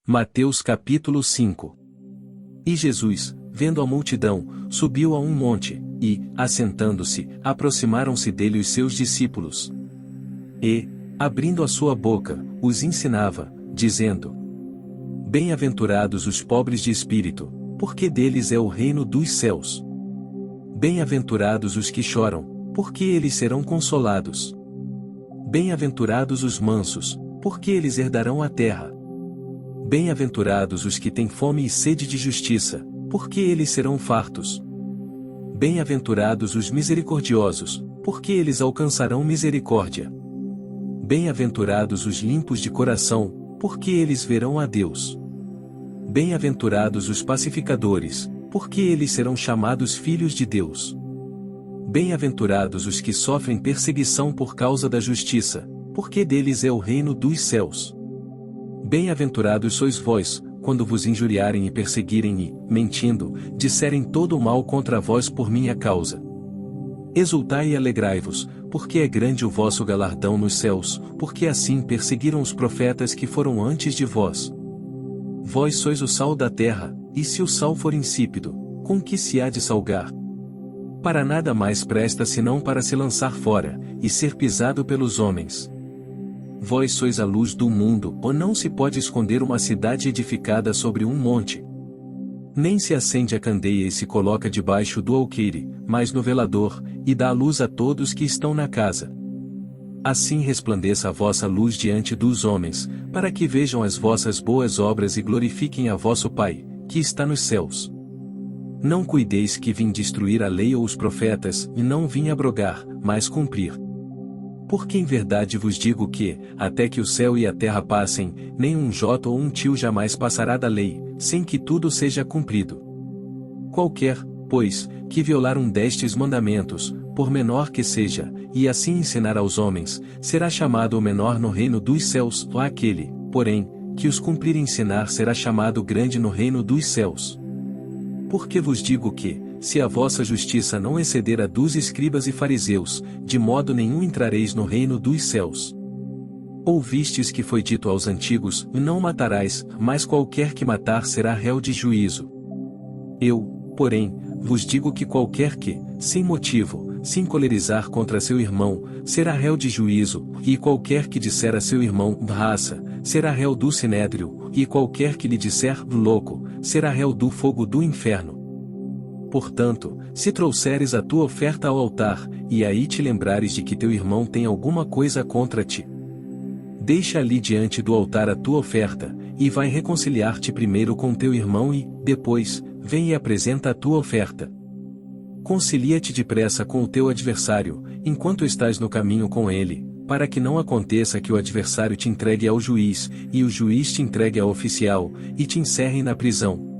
Mateus capítulo 5. E Jesus, vendo a multidão, subiu a um monte, e, assentando-se, aproximaram-se dele os seus discípulos. E, abrindo a sua boca, os ensinava, dizendo: Bem-aventurados os pobres de espírito, porque deles é o reino dos céus. Bem-aventurados os que choram, porque eles serão consolados. Bem-aventurados os mansos, porque eles herdarão a terra. Bem-aventurados os que têm fome e sede de justiça, porque eles serão fartos. Bem-aventurados os misericordiosos, porque eles alcançarão misericórdia. Bem-aventurados os limpos de coração, porque eles verão a Deus. Bem-aventurados os pacificadores, porque eles serão chamados filhos de Deus. Bem-aventurados os que sofrem perseguição por causa da justiça, porque deles é o reino dos céus. Bem-aventurados sois vós, quando vos injuriarem e perseguirem e, mentindo, disserem todo o mal contra vós por minha causa. Exultai e alegrai-vos, porque é grande o vosso galardão nos céus, porque assim perseguiram os profetas que foram antes de vós. Vós sois o sal da terra, e se o sal for insípido, com que se há de salgar? Para nada mais presta senão para se lançar fora, e ser pisado pelos homens. Vós sois a luz do mundo, ou não se pode esconder uma cidade edificada sobre um monte. Nem se acende a candeia e se coloca debaixo do alqueire, mas no velador, e dá luz a todos que estão na casa. Assim resplandeça a vossa luz diante dos homens, para que vejam as vossas boas obras e glorifiquem a vosso Pai, que está nos céus. Não cuideis que vim destruir a lei ou os profetas, e não vim abrogar, mas cumprir. Porque em verdade vos digo que, até que o céu e a terra passem, nem um jota ou um tio jamais passará da lei, sem que tudo seja cumprido. Qualquer, pois, que violar um destes mandamentos, por menor que seja, e assim ensinar aos homens, será chamado o menor no reino dos céus, ou aquele, porém, que os cumprir e ensinar será chamado grande no reino dos céus. Porque vos digo que, se a vossa justiça não exceder a dos escribas e fariseus, de modo nenhum entrareis no reino dos céus. Ouvistes que foi dito aos antigos: não matarás, mas qualquer que matar será réu de juízo. Eu, porém, vos digo que qualquer que, sem motivo, se encolerizar contra seu irmão, será réu de juízo, e qualquer que disser a seu irmão, raça, será réu do sinédrio, e qualquer que lhe disser, louco, será réu do fogo do inferno. Portanto, se trouxeres a tua oferta ao altar, e aí te lembrares de que teu irmão tem alguma coisa contra ti, deixa ali diante do altar a tua oferta, e vai reconciliar-te primeiro com teu irmão e, depois, vem e apresenta a tua oferta. Concilia-te depressa com o teu adversário, enquanto estás no caminho com ele, para que não aconteça que o adversário te entregue ao juiz, e o juiz te entregue ao oficial, e te encerrem na prisão.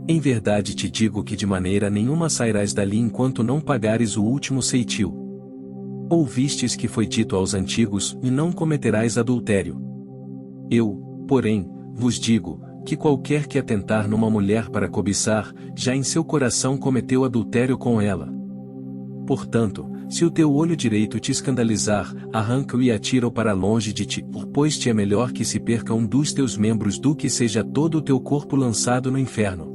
Em verdade te digo que de maneira nenhuma sairás dali enquanto não pagares o último ceitil. Ouvistes que foi dito aos antigos: e não cometerás adultério. Eu, porém, vos digo, que qualquer que atentar numa mulher para cobiçar, já em seu coração cometeu adultério com ela. Portanto, se o teu olho direito te escandalizar, arranca-o e atira-o para longe de ti, pois te é melhor que se perca um dos teus membros do que seja todo o teu corpo lançado no inferno.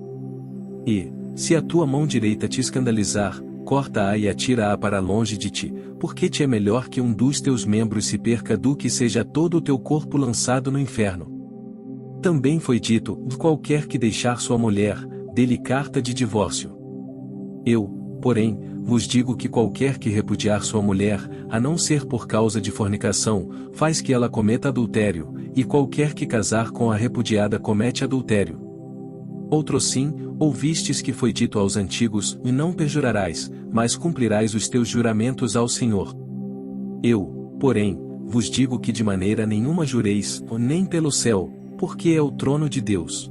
E, se a tua mão direita te escandalizar, corta-a e atira-a para longe de ti, porque te é melhor que um dos teus membros se perca do que seja todo o teu corpo lançado no inferno. Também foi dito: qualquer que deixar sua mulher, dê-lhe carta de divórcio. Eu, porém, vos digo que qualquer que repudiar sua mulher, a não ser por causa de fornicação, faz que ela cometa adultério, e qualquer que casar com a repudiada comete adultério. Outrosim, ouvistes que foi dito aos antigos: e não perjurarás, mas cumprirás os teus juramentos ao Senhor. Eu, porém, vos digo que de maneira nenhuma jureis, nem pelo céu, porque é o trono de Deus.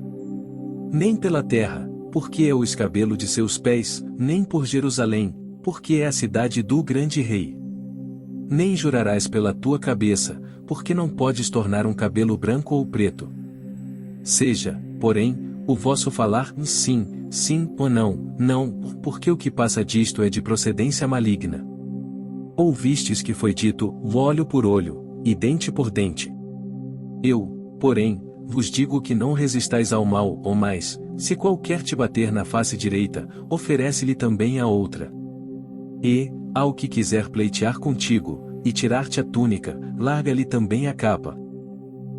Nem pela terra, porque é o escabelo de seus pés, nem por Jerusalém, porque é a cidade do grande rei. Nem jurarás pela tua cabeça, porque não podes tornar um cabelo branco ou preto. Seja, porém, o vosso falar sim, sim, ou não, não, porque o que passa disto é de procedência maligna. Ouvistes que foi dito: olho por olho, e dente por dente. Eu, porém, vos digo que não resistais ao mal, ou mais, se qualquer te bater na face direita, oferece-lhe também a outra. E, ao que quiser pleitear contigo, e tirar-te a túnica, larga-lhe também a capa.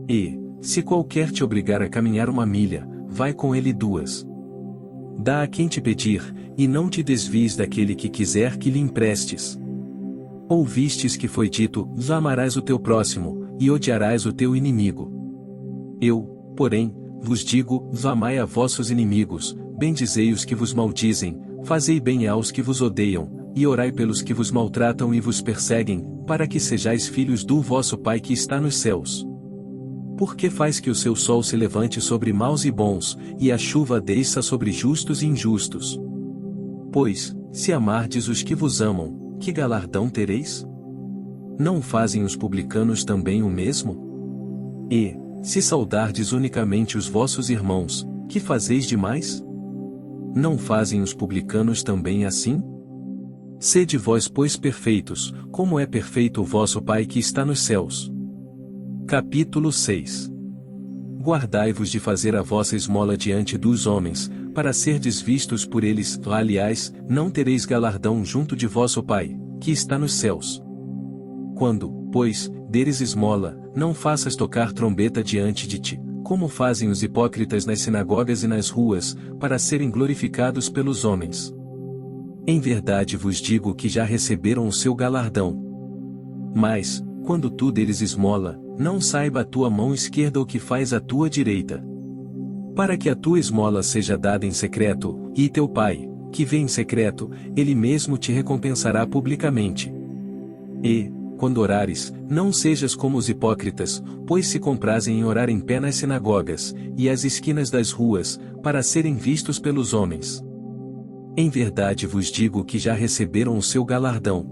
E, se qualquer te obrigar a caminhar 1 milha, vai com ele 2. Dá a quem te pedir, e não te desvies daquele que quiser que lhe emprestes. Ouvistes que foi dito: amarás o teu próximo, e odiarás o teu inimigo. Eu, porém, vos digo: amai a vossos inimigos, bendizei os que vos maldizem, fazei bem aos que vos odeiam, e orai pelos que vos maltratam e vos perseguem, para que sejais filhos do vosso Pai que está nos céus. Porque faz que o seu sol se levante sobre maus e bons, e a chuva desça sobre justos e injustos. Pois, se amardes os que vos amam, que galardão tereis? Não fazem os publicanos também o mesmo? E, se saudardes unicamente os vossos irmãos, que fazeis demais? Não fazem os publicanos também assim? Sede vós, pois, perfeitos, como é perfeito o vosso Pai que está nos céus. Capítulo 6. Guardai-vos de fazer a vossa esmola diante dos homens, para serdes vistos por eles, aliás, não tereis galardão junto de vosso Pai, que está nos céus. Quando, pois, deres esmola, não faças tocar trombeta diante de ti, como fazem os hipócritas nas sinagogas e nas ruas, para serem glorificados pelos homens. Em verdade vos digo que já receberam o seu galardão. Mas, quando tu deres esmola, não saiba a tua mão esquerda o que faz a tua direita. Para que a tua esmola seja dada em secreto, e teu Pai, que vê em secreto, ele mesmo te recompensará publicamente. E, quando orares, não sejas como os hipócritas, pois se comprazem em orar em pé nas sinagogas, e às esquinas das ruas, para serem vistos pelos homens. Em verdade vos digo que já receberam o seu galardão.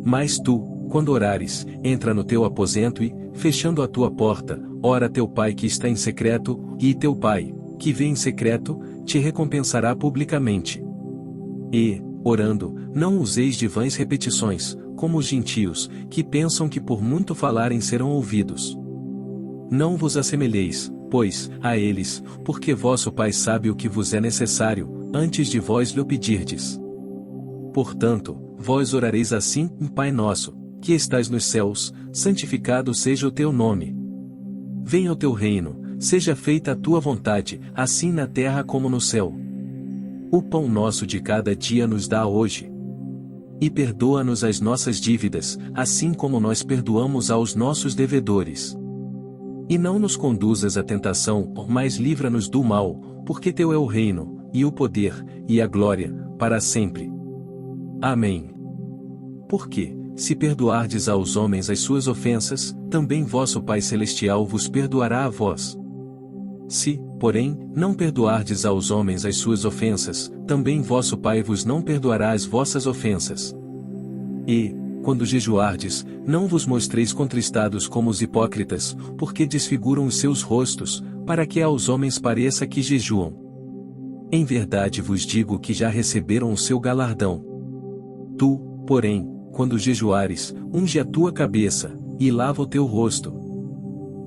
Mas tu, quando orares, entra no teu aposento e, fechando a tua porta, ora a teu Pai que está em secreto, e teu Pai, que vê em secreto, te recompensará publicamente. E, orando, não useis de vãs repetições, como os gentios, que pensam que por muito falarem serão ouvidos. Não vos assemelheis, pois, a eles, porque vosso Pai sabe o que vos é necessário, antes de vós lhe pedirdes. Portanto, vós orareis assim: Pai nosso, que estais nos céus, santificado seja o teu nome. Venha o teu reino, seja feita a tua vontade, assim na terra como no céu. O pão nosso de cada dia nos dá hoje. E perdoa-nos as nossas dívidas, assim como nós perdoamos aos nossos devedores. E não nos conduzas à tentação, mas livra-nos do mal, porque teu é o reino, e o poder, e a glória, para sempre. Amém. Porque, se perdoardes aos homens as suas ofensas, também vosso Pai Celestial vos perdoará a vós. Se, porém, não perdoardes aos homens as suas ofensas, também vosso Pai vos não perdoará as vossas ofensas. E, quando jejuardes, não vos mostreis contristados como os hipócritas, porque desfiguram os seus rostos, para que aos homens pareça que jejuam. Em verdade vos digo que já receberam o seu galardão. Tu, porém, quando jejuares, unge a tua cabeça, e lava o teu rosto.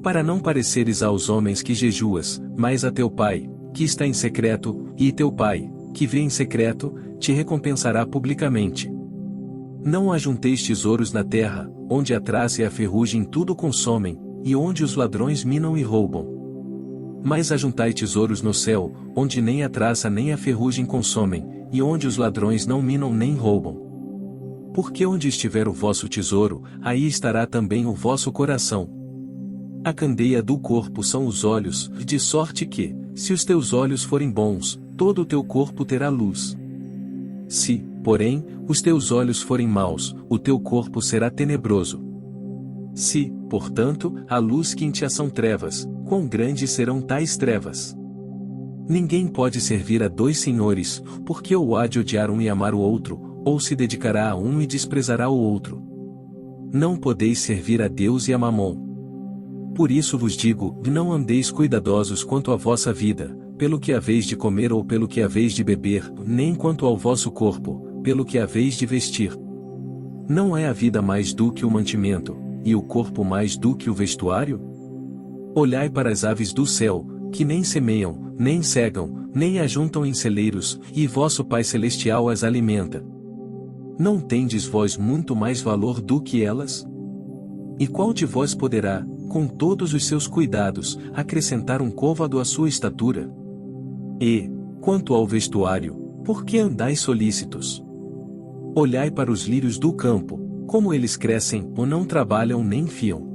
Para não pareceres aos homens que jejuas, mas a teu Pai, que está em secreto, e teu Pai, que vê em secreto, te recompensará publicamente. Não ajunteis tesouros na terra, onde a traça e a ferrugem tudo consomem, e onde os ladrões minam e roubam. Mas ajuntai tesouros no céu, onde nem a traça nem a ferrugem consomem, e onde os ladrões não minam nem roubam. Porque onde estiver o vosso tesouro, aí estará também o vosso coração. A candeia do corpo são os olhos, de sorte que, se os teus olhos forem bons, todo o teu corpo terá luz. Se, porém, os teus olhos forem maus, o teu corpo será tenebroso. Se, portanto, a luz que em ti são trevas, quão grandes serão tais trevas? Ninguém pode servir a 2 senhores, porque ou há de odiar um e amar o outro, ou se dedicará a um e desprezará o outro. Não podeis servir a Deus e a Mamon. Por isso vos digo, não andeis cuidadosos quanto à vossa vida, pelo que haveis de comer ou pelo que haveis de beber, nem quanto ao vosso corpo, pelo que haveis de vestir. Não é a vida mais do que o mantimento, e o corpo mais do que o vestuário? Olhai para as aves do céu, que nem semeiam, nem cegam, nem ajuntam em celeiros, e vosso Pai Celestial as alimenta. Não tendes vós muito mais valor do que elas? E qual de vós poderá, com todos os seus cuidados, acrescentar um côvado à sua estatura? E, quanto ao vestuário, por que andais solícitos? Olhai para os lírios do campo, como eles crescem, ou não trabalham nem fiam.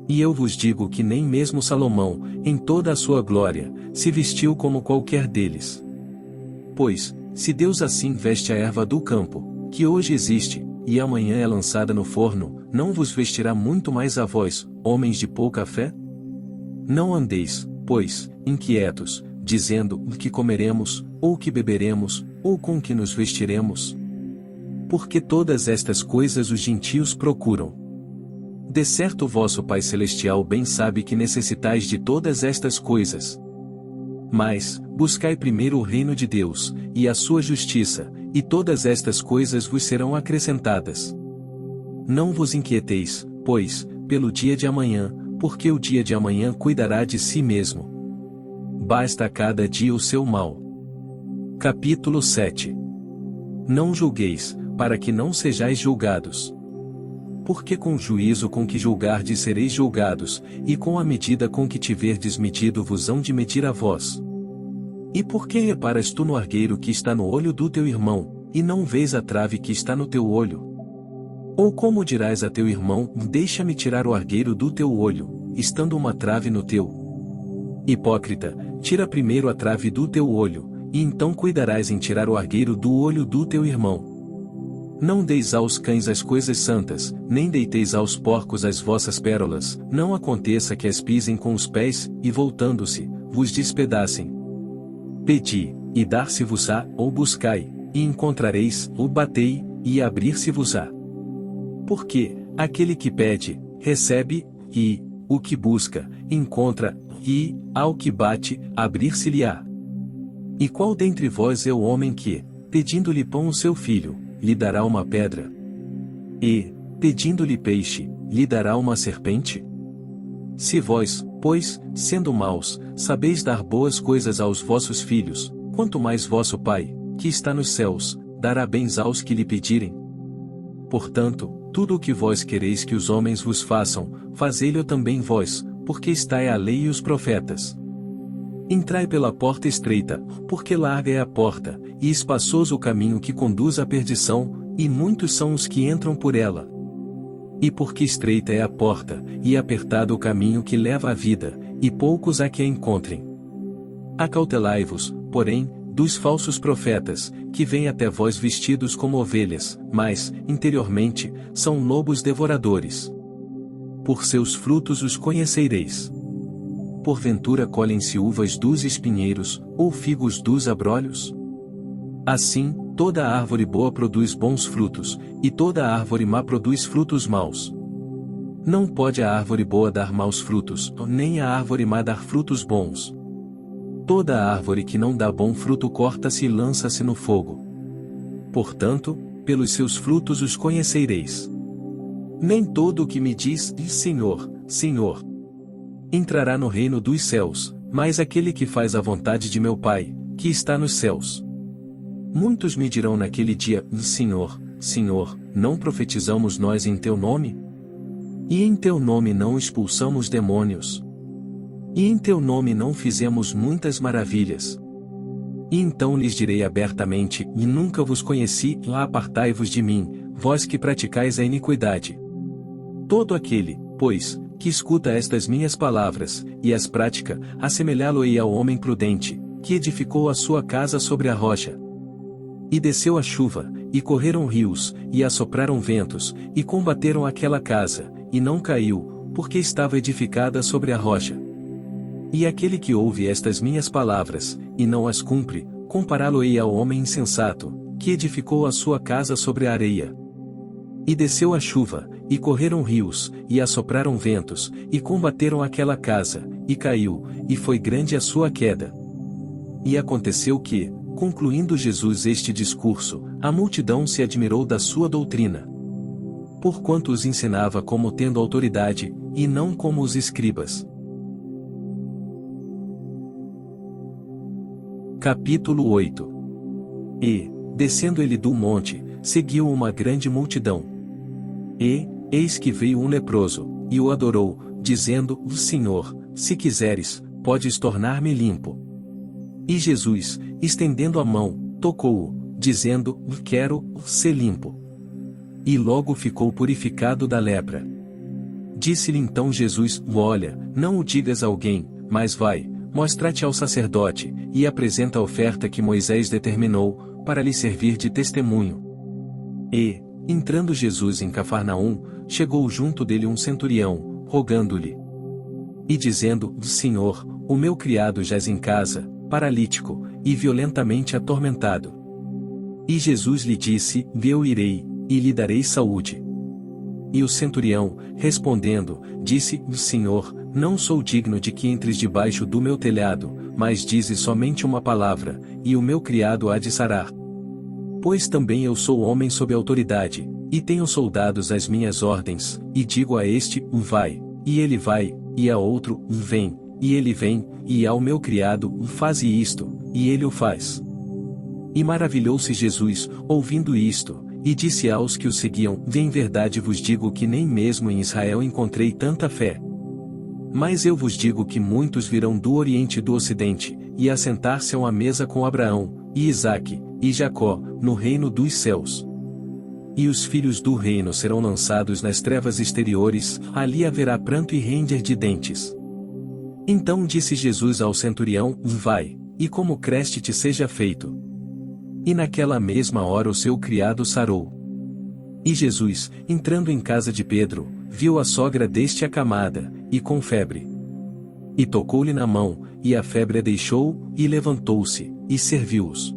E eu vos digo que nem mesmo Salomão, em toda a sua glória, se vestiu como qualquer deles. Pois, se Deus assim veste a erva do campo, que hoje existe, e amanhã é lançada no forno, não vos vestirá muito mais a vós, homens de pouca fé? Não andeis, pois, inquietos, dizendo o que comeremos, ou o que beberemos, ou com que nos vestiremos. Porque todas estas coisas os gentios procuram. De certo vosso Pai Celestial bem sabe que necessitais de todas estas coisas. Mas, buscai primeiro o reino de Deus, e a sua justiça, e todas estas coisas vos serão acrescentadas. Não vos inquieteis, pois, pelo dia de amanhã, porque o dia de amanhã cuidará de si mesmo. Basta a cada dia o seu mal. Capítulo 7. Não julgueis, para que não sejais julgados. Porque com o juízo com que julgardes sereis julgados, e com a medida com que tiverdes medido vos hão de medir a vós. E por que reparas tu no argueiro que está no olho do teu irmão, e não vês a trave que está no teu olho? Ou como dirás a teu irmão, deixa-me tirar o argueiro do teu olho, estando uma trave no teu? Hipócrita, tira primeiro a trave do teu olho, e então cuidarás em tirar o argueiro do olho do teu irmão. Não deis aos cães as coisas santas, nem deiteis aos porcos as vossas pérolas, não aconteça que as pisem com os pés, e voltando-se, vos despedacem. Pedi, e dar-se-vos-á, ou buscai, e encontrareis, ou batei, e abrir-se-vos-á. Porque, aquele que pede, recebe, e, o que busca, encontra, e, ao que bate, abrir-se-lhe-á. E qual dentre vós é o homem que, pedindo-lhe pão o seu filho, lhe dará uma pedra? E, pedindo-lhe peixe, lhe dará uma serpente? Se vós, pois, sendo maus, sabeis dar boas coisas aos vossos filhos, quanto mais vosso Pai, que está nos céus, dará bens aos que lhe pedirem. Portanto, tudo o que vós quereis que os homens vos façam, fazei-lo também vós, porque está é a lei e os profetas. Entrai pela porta estreita, porque larga é a porta, e espaçoso o caminho que conduz à perdição, e muitos são os que entram por ela. E porque estreita é a porta, e apertado o caminho que leva à vida, e poucos há que a encontrem. Acautelai-vos, porém, dos falsos profetas, que vêm até vós vestidos como ovelhas, mas, interiormente, são lobos devoradores. Por seus frutos os conhecereis. Porventura colhem-se uvas dos espinheiros, ou figos dos abrolhos? Assim, toda árvore boa produz bons frutos, e toda árvore má produz frutos maus. Não pode a árvore boa dar maus frutos, nem a árvore má dar frutos bons. Toda árvore que não dá bom fruto corta-se e lança-se no fogo. Portanto, pelos seus frutos os conhecereis. Nem todo o que me diz, Senhor, Senhor, entrará no reino dos céus, mas aquele que faz a vontade de meu Pai, que está nos céus. Muitos me dirão naquele dia, Senhor, Senhor, não profetizamos nós em teu nome? E em teu nome não expulsamos demônios? E em teu nome não fizemos muitas maravilhas? E então lhes direi abertamente, e nunca vos conheci, lá apartai-vos de mim, vós que praticais a iniquidade. Todo aquele, pois, que escuta estas minhas palavras, e as pratica, assemelhá-lo-ei ao homem prudente, que edificou a sua casa sobre a rocha. E desceu a chuva, e correram rios, e assopraram ventos, e combateram aquela casa, e não caiu, porque estava edificada sobre a rocha. E aquele que ouve estas minhas palavras, e não as cumpre, compará-lo-ei ao homem insensato, que edificou a sua casa sobre a areia. E desceu a chuva, e correram rios, e assopraram ventos, e combateram aquela casa, e caiu, e foi grande a sua queda. E aconteceu que, concluindo Jesus este discurso, a multidão se admirou da sua doutrina. Porquanto os ensinava como tendo autoridade, e não como os escribas. Capítulo 8. E, descendo ele do monte, seguiu uma grande multidão. E, eis que veio um leproso, e o adorou, dizendo: Senhor, se quiseres, podes tornar-me limpo. E Jesus, estendendo a mão, tocou-o, dizendo: quero ser limpo. E logo ficou purificado da lepra. Disse-lhe então Jesus: olha, não o digas a alguém, mas vai, mostra-te ao sacerdote, e apresenta a oferta que Moisés determinou, para lhe servir de testemunho. E, entrando Jesus em Cafarnaum, chegou junto dele um centurião, rogando-lhe e dizendo: Senhor, o meu criado jaz em casa, paralítico, e violentamente atormentado. E Jesus lhe disse: eu irei, e lhe darei saúde. E o centurião, respondendo, disse: Senhor, não sou digno de que entres debaixo do meu telhado, mas dize somente uma palavra, e o meu criado há de sarar. Pois também eu sou homem sob autoridade, e tenho soldados às minhas ordens, e digo a este: vai, e ele vai, e a outro: vem, e ele vem, e ao meu criado: faze isto, e ele o faz. E maravilhou-se Jesus, ouvindo isto, e disse aos que o seguiam: em verdade vos digo que nem mesmo em Israel encontrei tanta fé. Mas eu vos digo que muitos virão do Oriente e do Ocidente, e assentar-se-ão à mesa com Abraão, e Isaque, e Jacó, no reino dos céus. E os filhos do reino serão lançados nas trevas exteriores, ali haverá pranto e ranger de dentes. Então disse Jesus ao centurião: vai, e como creste te seja feito. E naquela mesma hora o seu criado sarou. E Jesus, entrando em casa de Pedro, viu a sogra deste acamada, e com febre. E tocou-lhe na mão, e a febre a deixou, e levantou-se, e serviu-os.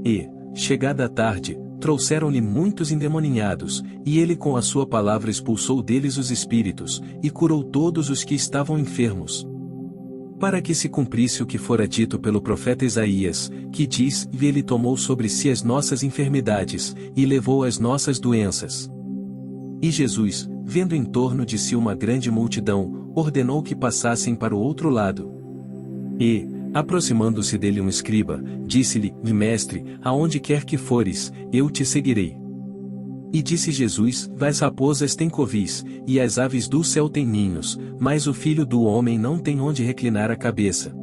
E, chegada a tarde, trouxeram-lhe muitos endemoninhados, e ele com a sua palavra expulsou deles os espíritos, e curou todos os que estavam enfermos. Para que se cumprisse o que fora dito pelo profeta Isaías, que diz: ele tomou sobre si as nossas enfermidades, e levou as nossas doenças. E Jesus, vendo em torno de si uma grande multidão, ordenou que passassem para o outro lado. E, aproximando-se dele um escriba, disse-lhe: mestre, aonde quer que fores, eu te seguirei. E disse Jesus: as raposas têm covis, e as aves do céu têm ninhos, mas o Filho do Homem não tem onde reclinar a cabeça.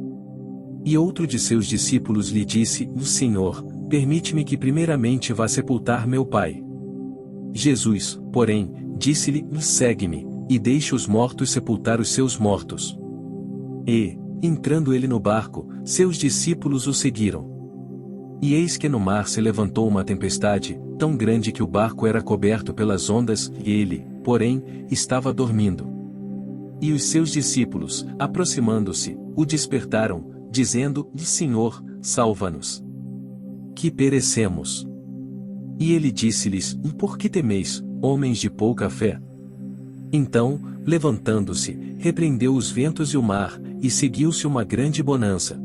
E outro de seus discípulos lhe disse: Senhor, permite-me que primeiramente vá sepultar meu pai. Jesus, porém, disse-lhe: segue-me, e deixe os mortos sepultar os seus mortos. E, entrando ele no barco, seus discípulos o seguiram. E eis que no mar se levantou uma tempestade, tão grande que o barco era coberto pelas ondas, e ele, porém, estava dormindo. E os seus discípulos, aproximando-se, o despertaram, dizendo: Senhor, salva-nos, que perecemos. E ele disse-lhes: por que temeis, homens de pouca fé? Então, levantando-se, repreendeu os ventos e o mar, e seguiu-se uma grande bonança.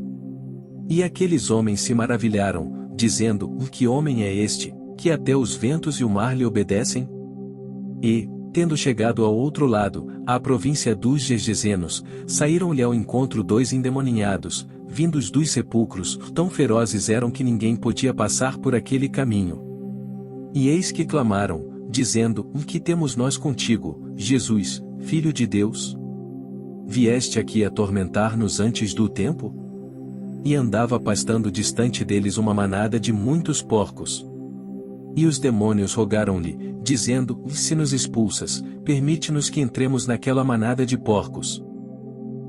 E aqueles homens se maravilharam, dizendo: que homem é este, que até os ventos e o mar lhe obedecem? E, tendo chegado ao outro lado, à província dos Gergesenos, saíram-lhe ao encontro dois endemoninhados, vindos dos sepulcros, tão ferozes eram que ninguém podia passar por aquele caminho. E eis que clamaram, dizendo: que temos nós contigo, Jesus, Filho de Deus? Vieste aqui atormentar-nos antes do tempo? E andava pastando distante deles uma manada de muitos porcos. E os demônios rogaram-lhe, dizendo: se nos expulsas, permite-nos que entremos naquela manada de porcos.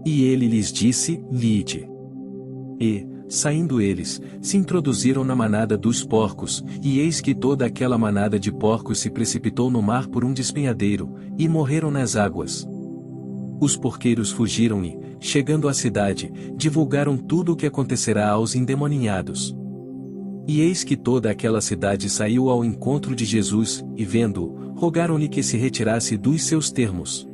E ele lhes disse: ide. E, saindo eles, se introduziram na manada dos porcos, e eis que toda aquela manada de porcos se precipitou no mar por um despenhadeiro, e morreram nas águas. Os porqueiros fugiram e, chegando à cidade, divulgaram tudo o que acontecerá aos endemoninhados. E eis que toda aquela cidade saiu ao encontro de Jesus, e vendo-o, rogaram-lhe que se retirasse dos seus termos.